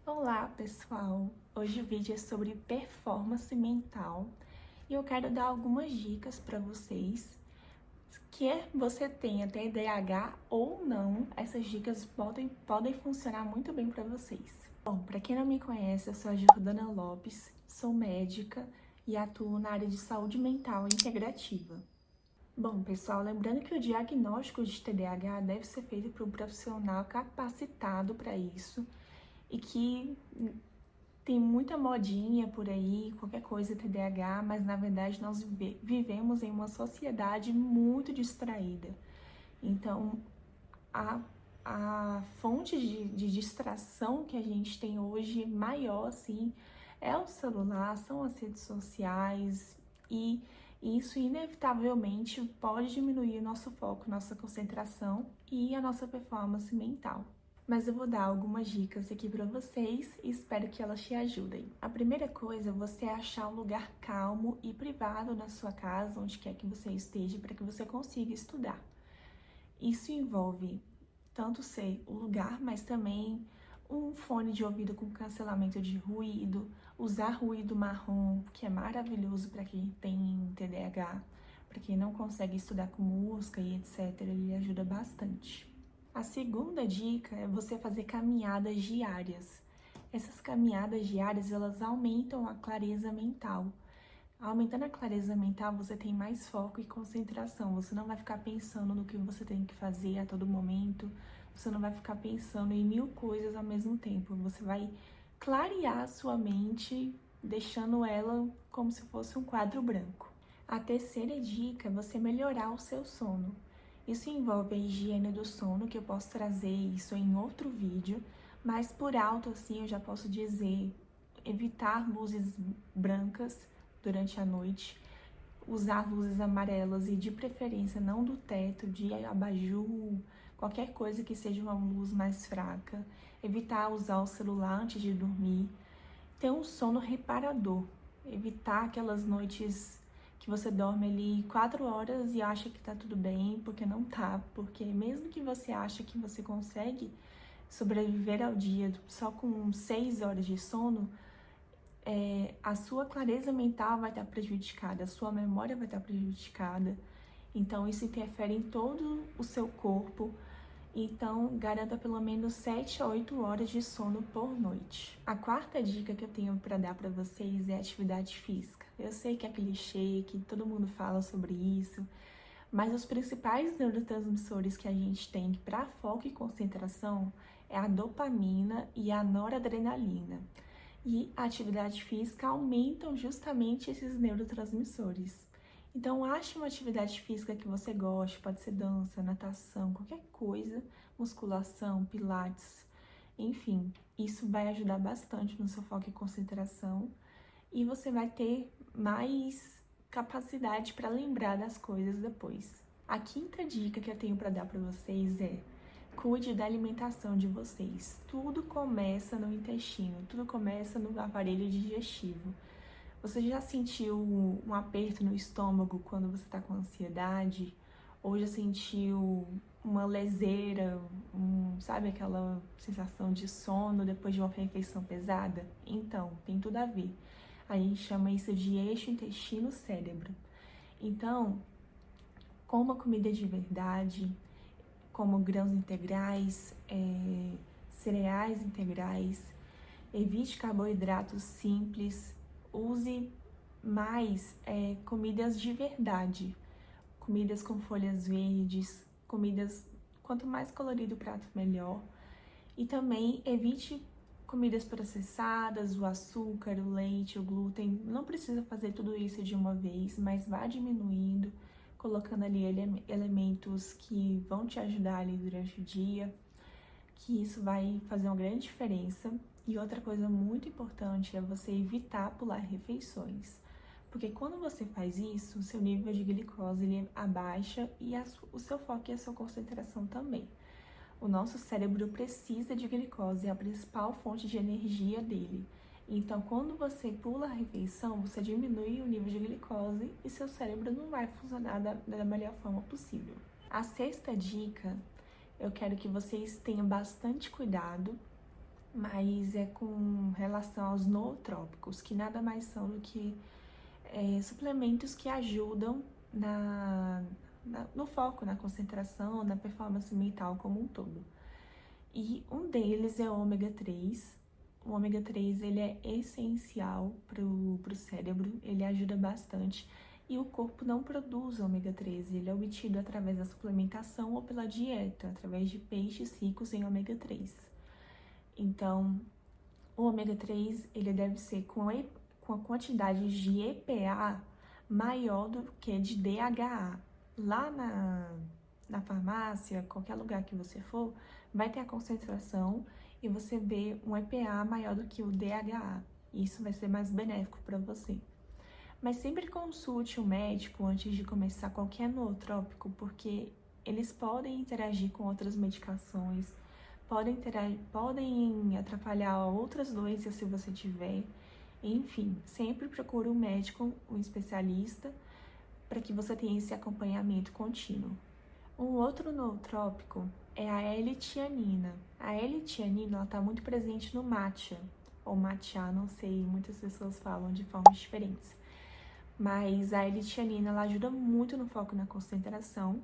Olá, pessoal! Hoje o vídeo é sobre performance mental e eu quero dar algumas dicas para vocês. Quer você tenha TDAH ou não, essas dicas podem funcionar muito bem para vocês. Bom, para quem não me conhece, eu sou a Jordana Lopes, sou médica e atuo na área de saúde mental integrativa. Bom, pessoal, lembrando que o diagnóstico de TDAH deve ser feito por um profissional capacitado para isso e que tem muita modinha por aí, qualquer coisa TDAH, mas na verdade nós vivemos em uma sociedade muito distraída. Então, a fonte de distração que a gente tem hoje maior, assim, é o celular, são as redes sociais e isso inevitavelmente pode diminuir o nosso foco, nossa concentração e a nossa performance mental. Mas eu vou dar algumas dicas aqui para vocês e espero que elas te ajudem. A primeira coisa é você achar um lugar calmo e privado na sua casa, onde quer que você esteja, para que você consiga estudar. Isso envolve tanto ser o lugar, mas também um fone de ouvido com cancelamento de ruído, usar ruído marrom, que é maravilhoso para quem tem TDAH, para quem não consegue estudar com música e etc, ele ajuda bastante. A segunda dica é você fazer caminhadas diárias. Essas caminhadas diárias, elas aumentam a clareza mental. Aumentando a clareza mental, você tem mais foco e concentração. Você não vai ficar pensando no que você tem que fazer a todo momento. Você não vai ficar pensando em mil coisas ao mesmo tempo. Você vai clarear a sua mente, deixando ela como se fosse um quadro branco. A terceira dica é você melhorar o seu sono. Isso envolve a higiene do sono, que eu posso trazer isso em outro vídeo, mas por alto, assim, eu já posso dizer, evitar luzes brancas durante a noite, usar luzes amarelas e de preferência não do teto, de abajur, qualquer coisa que seja uma luz mais fraca, evitar usar o celular antes de dormir, ter um sono reparador, evitar aquelas noites que você dorme ali 4 horas e acha que tá tudo bem, porque não tá, porque mesmo que você ache que você consegue sobreviver ao dia só com 6 horas de sono, a sua clareza mental vai estar prejudicada, a sua memória vai estar prejudicada, então isso interfere em todo o seu corpo. Então, garanta pelo menos 7 a 8 horas de sono por noite. A quarta dica que eu tenho para dar para vocês é atividade física. Eu sei que é clichê, que todo mundo fala sobre isso, mas os principais neurotransmissores que a gente tem para foco e concentração é a dopamina e a noradrenalina. E a atividade física aumentam justamente esses neurotransmissores. Então, ache uma atividade física que você goste, pode ser dança, natação, qualquer coisa, musculação, pilates, enfim, isso vai ajudar bastante no seu foco e concentração e você vai ter mais capacidade para lembrar das coisas depois. A quinta dica que eu tenho para dar para vocês é: cuide da alimentação de vocês. Tudo começa no intestino, tudo começa no aparelho digestivo. Você já sentiu um aperto no estômago quando você está com ansiedade? Ou já sentiu uma leseira, sabe aquela sensação de sono depois de uma refeição pesada? Então, tem tudo a ver. A gente chama isso de eixo intestino-cérebro. Então, coma comida de verdade, como grãos integrais, cereais integrais, evite carboidratos simples, use mais comidas de verdade, comidas com folhas verdes, quanto mais colorido o prato melhor. E também evite comidas processadas, o açúcar, o leite, o glúten. Não precisa fazer tudo isso de uma vez, mas vá diminuindo, colocando ali elementos que vão te ajudar ali durante o dia, que isso vai fazer uma grande diferença. E outra coisa muito importante é você evitar pular refeições, porque quando você faz isso, o seu nível de glicose ele abaixa e o seu foco e a sua concentração também. O nosso cérebro precisa de glicose, é a principal fonte de energia dele. Então, quando você pula a refeição, você diminui o nível de glicose e seu cérebro não vai funcionar da melhor forma possível. A sexta dica, eu quero que vocês tenham bastante cuidado mas é com relação aos nootrópicos, que nada mais são do que suplementos que ajudam no foco, na concentração, na performance mental como um todo. E um deles é o ômega 3. O ômega 3 ele é essencial para o cérebro, ele ajuda bastante. E o corpo não produz ômega 3, ele é obtido através da suplementação ou pela dieta, através de peixes ricos em ômega 3. Então, o ômega 3 ele deve ser com a quantidade de EPA maior do que de DHA. Lá na farmácia, qualquer lugar que você for, vai ter a concentração e você vê um EPA maior do que o DHA. Isso vai ser mais benéfico para você. Mas sempre consulte o médico antes de começar qualquer nootrópico, porque eles podem interagir com outras medicações, podem atrapalhar outras doenças se você tiver. Enfim, sempre procure um médico, um especialista, para que você tenha esse acompanhamento contínuo. Um outro nootrópico é a L-tianina. A L-tianina está muito presente no matcha, ou matcha, não sei, muitas pessoas falam de formas diferentes. Mas a L-tianina ela ajuda muito no foco na concentração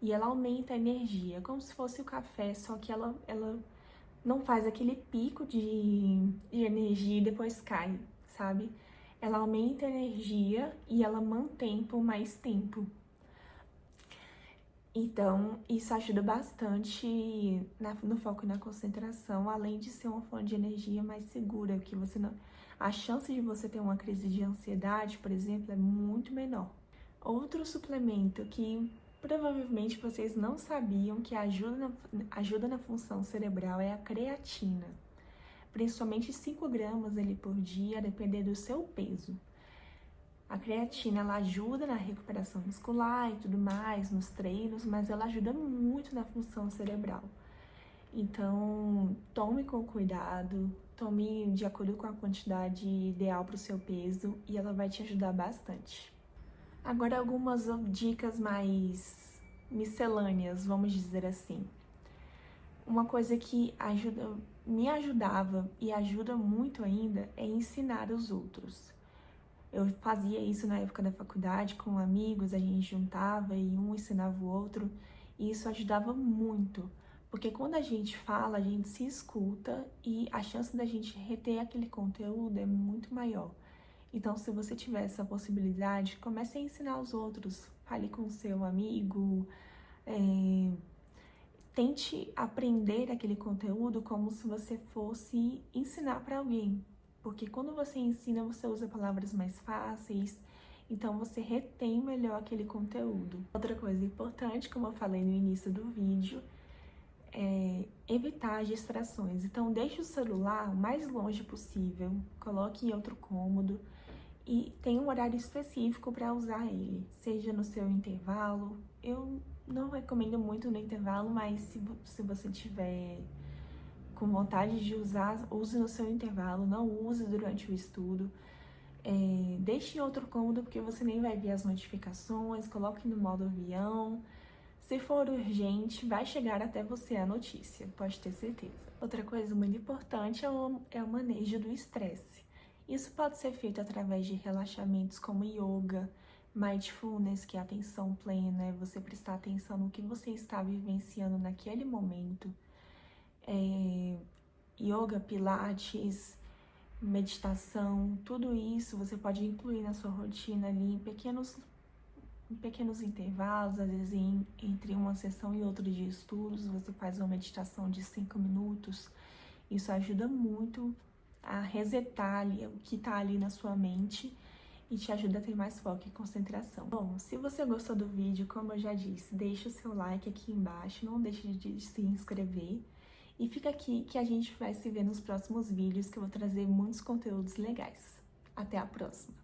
e ela aumenta a energia, como se fosse o café, só que ela não faz aquele pico de energia e depois cai, sabe? Ela aumenta a energia e ela mantém por mais tempo. Então, isso ajuda bastante no foco e na concentração, além de ser uma fonte de energia mais segura, que você não... A chance de você ter uma crise de ansiedade, por exemplo, é muito menor. Outro suplemento que provavelmente vocês não sabiam que ajuda na função cerebral é a creatina. Principalmente 5 gramas ali por dia, a depender do seu peso. A creatina, ela ajuda na recuperação muscular e tudo mais, nos treinos, mas ela ajuda muito na função cerebral. Então, tome com cuidado, tome de acordo com a quantidade ideal para o seu peso e ela vai te ajudar bastante. Agora, algumas dicas mais miscelâneas, vamos dizer assim. Uma coisa que me ajudava e ajuda muito ainda é ensinar os outros. Eu fazia isso na época da faculdade com amigos, a gente juntava e um ensinava o outro, e isso ajudava muito, porque quando a gente fala, a gente se escuta e a chance da gente reter aquele conteúdo é muito maior. Então, se você tiver essa possibilidade, comece a ensinar os outros, fale com o seu amigo, tente aprender aquele conteúdo como se você fosse ensinar para alguém. Porque quando você ensina, você usa palavras mais fáceis, então você retém melhor aquele conteúdo. Outra coisa importante, como eu falei no início do vídeo, é evitar as distrações. Então deixe o celular o mais longe possível, coloque em outro cômodo e tenha um horário específico para usar ele, seja no seu intervalo. Eu não recomendo muito no intervalo, mas se você tiver com vontade de usar, use no seu intervalo, não use durante o estudo. Deixe em outro cômodo porque você nem vai ver as notificações, coloque no modo avião. Se for urgente, vai chegar até você a notícia, pode ter certeza. Outra coisa muito importante é o manejo do estresse. Isso pode ser feito através de relaxamentos como yoga, mindfulness, que é atenção plena, é você prestar atenção no que você está vivenciando naquele momento. Yoga, pilates, meditação, tudo isso você pode incluir na sua rotina ali em pequenos intervalos, às vezes entre uma sessão e outra de estudos, você faz uma meditação de 5 minutos. Isso ajuda muito a resetar ali, o que está ali na sua mente e te ajuda a ter mais foco e concentração. Bom, se você gostou do vídeo, como eu já disse, deixa o seu like aqui embaixo, não deixe de se inscrever. E fica aqui que a gente vai se ver nos próximos vídeos, que eu vou trazer muitos conteúdos legais. Até a próxima!